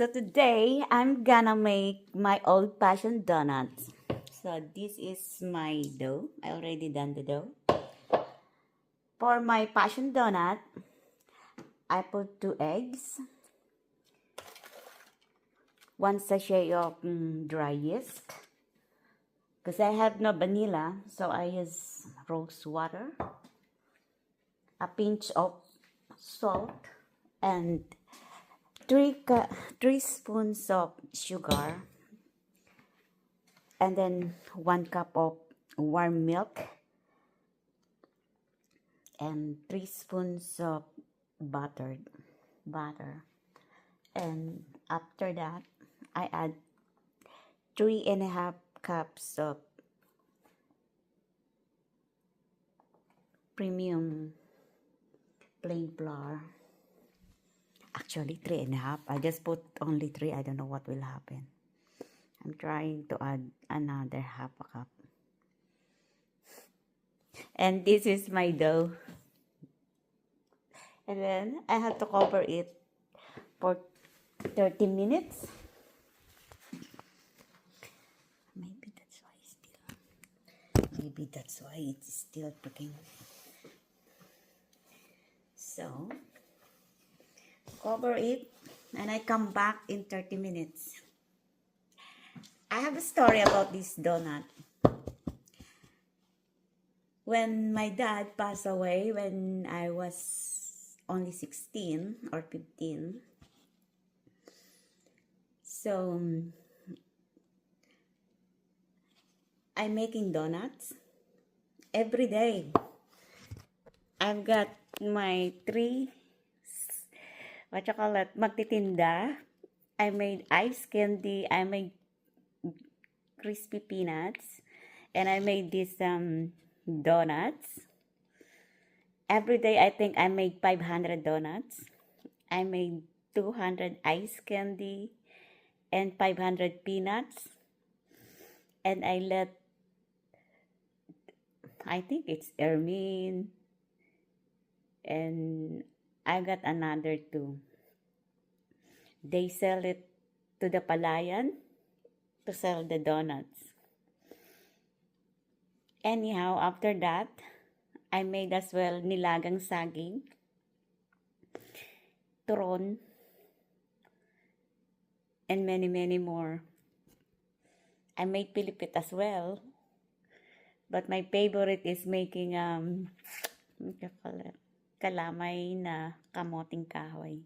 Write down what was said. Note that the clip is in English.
So today I'm gonna make my old-fashioned donuts. So this is my dough. I already done the dough. For my passion donut, I put 2 eggs, 1 sachet of dry yeast. Because I have no vanilla, so I use rose water, a pinch of salt, and 3 spoons of sugar, and then 1 cup of warm milk, and 3 spoons of butter. And after that, I add 3.5 cups of premium plain flour. Actually, 3.5. I just put only 3. I don't know what will happen. I'm trying to add another half a cup. And this is my dough. And then I have to cover it for 30 minutes. Maybe that's why it's still cooking. So, cover it and I come back in 30 minutes. I have a story about this donut. When my dad passed away when I was only 16 or 15, so I'm making donuts every day. I've got my 3, magtitinda. I made ice candy, I made crispy peanuts, and I made these donuts. Every day I think I made 500 donuts. I made 200 ice candy and 500 peanuts. And I think it's Ermine, and I got another 2. They sell it to the palayan to sell the donuts. Anyhow, after that, I made as well nilagang saging, turon, and many more. I made pilipit as well. But my favorite is making kalamay na kamoting kahoy.